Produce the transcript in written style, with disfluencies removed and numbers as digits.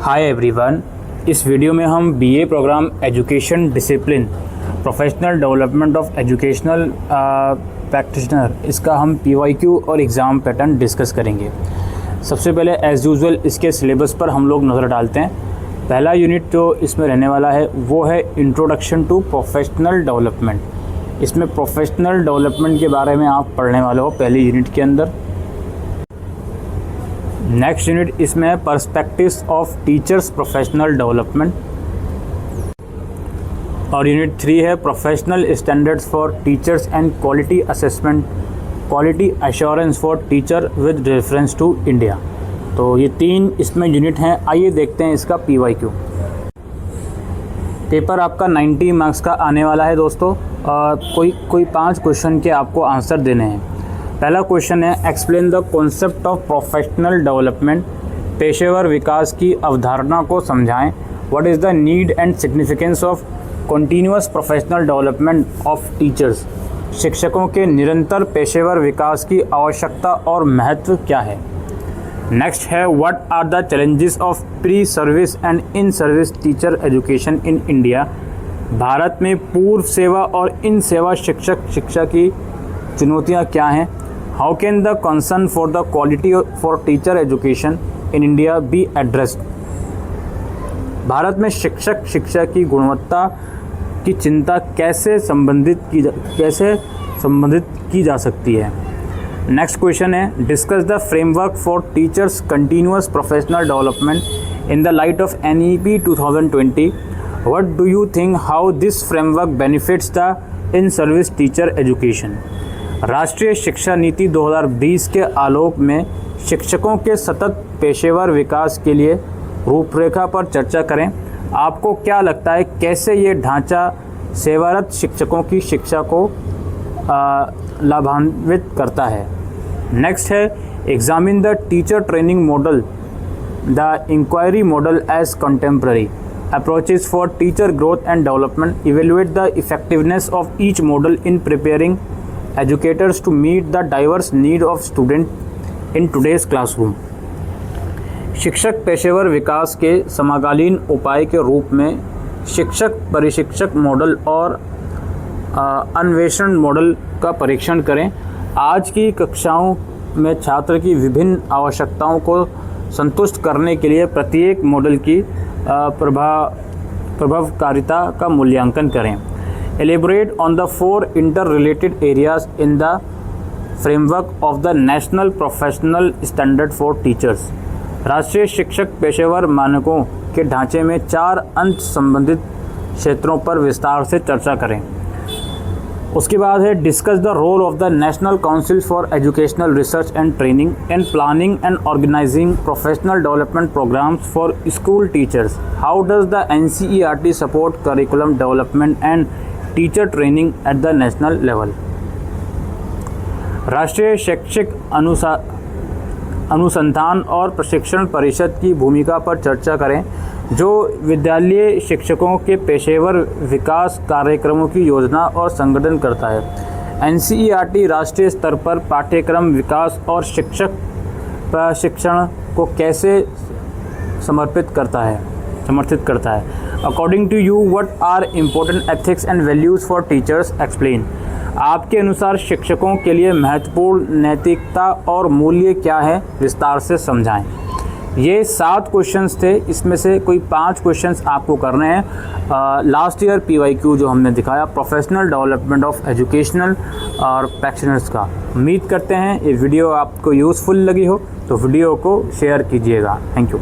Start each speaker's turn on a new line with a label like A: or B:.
A: Hi everyone, इस video में हम BA programme education discipline professional development of educational practitioner इसका हम पीवाईक्यू और एग्ज़ाम पैटर्न डिस्कस करेंगे। सबसे पहले एज़ यूजुअल इसके सिलेबस पर हम लोग नज़र डालते हैं। पहला यूनिट जो इसमें रहने वाला है वो है इंट्रोडक्शन टू प्रोफेशनल डेवलपमेंट। इसमें प्रोफेशनल डेवलपमेंट के बारे में आप पढ़ने वाले हो पहली यूनिट के अंदर। नेक्स्ट यूनिट इसमें है perspectives of teachers professional development और यूनिट 3 है professional standards for teachers and quality assessment quality assurance for teacher with reference to India. तो ये 3 इसमें यूनिट हैं। आइए देखते हैं इसका पीवाईक्यू। पेपर आपका 90 मार्क्स का आने वाला है दोस्तों। कोई 5 क्वेश्चन के आपको आंसर देने हैं। पहला क्वेश्चन है explain the concept of professional development. पेशेवर विकास की अवधारणा को समझाएं। What is the need and significance of continuous professional development of teachers. शिक्षकों के निरंतर पेशेवर विकास की आवश्यकता और महत्व क्या है। नेक्स्ट है what are the challenges of pre service and in service teacher education in India. भारत में पूर्व सेवा और इन सेवा शिक्षा की चुनौतियाँ क्या हैं। How can the concern for the quality for teacher education in India be addressed. Bharat में शिक्षा की गुणवत्ता की चिंता कैसे संबंधित की जा सकती है। नेक्स्ट क्वेश्चन है discuss the framework for teachers continuous professional development in the light of NEP 2020। What do you think how this framework benefits the in service teacher education. राष्ट्रीय शिक्षा नीति 2020 के आलोक में शिक्षकों के सतत पेशेवर विकास के लिए रूपरेखा पर चर्चा करें। आपको क्या लगता है कैसे ये ढांचा सेवारत शिक्षकों की शिक्षा को लाभान्वित करता है। नेक्स्ट है examine the teacher training model the inquiry model as contemporary approaches for teacher growth and development. Evaluate the effectiveness of each model in preparing educators to meet the diverse need of student in today's classroom। शिक्षक पेशेवर विकास के समकालीन उपाय के रूप में शिक्षक परिशिक्षक model और अन्वेषण मॉडल का परीक्षण करें। आज की कक्षाओं में छात्र की विभिन्न आवश्यकताओं को संतुष्ट करने के लिए प्रत्येक मॉडल की प्रभावकारिता का मूल्यांकन करें। Elaborate on the 4 interrelated areas in the framework of the National Professional Standard for Teachers। राष्ट्रीय शिक्षक पेशेवर मानकों के ढांचे में 4 अंत संबंधित क्षेत्रों पर विस्तार से चर्चा करें। उसके बाद है discuss the role of the national council for educational research and training and planning and organising professional development programmes for school teachers. How does the NCERT support curriculum development and teacher training at the national level. राष्ट्रीय शैक्षिक अनुसंधान और प्रशिक्षण परिषद की भूमिका पर चर्चा करें जो विद्यालयीय शिक्षकों के पेशेवर विकास कार्यक्रमों की योजना और संगठन करता है। NCERT राष्ट्रीय स्तर पर पाठ्यक्रम विकास और शिक्षक प्रशिक्षण को कैसे समर्थित करता है। According to you what are important ethics and values for teachers explain. आपके अनुसार शिक्षकों के लिए महत्वपूर्ण नैतिकता और मूल्य क्या है, विस्तार से समझाएं। ये 7 क्वेश्चंस थे, इसमें से कोई 5 क्वेश्चंस आपको करने हैं। लास्ट ईयर पीवाईक्यू जो हमने दिखाया प्रोफेशनल डेवलपमेंट ऑफ एजुकेशनल और प्रैक्टिशनर्स का। उम्मीद करते हैं ये वीडियो आपको यूज़फुल लगी हो तो वीडियो को शेयर कीजिएगा। Thank you.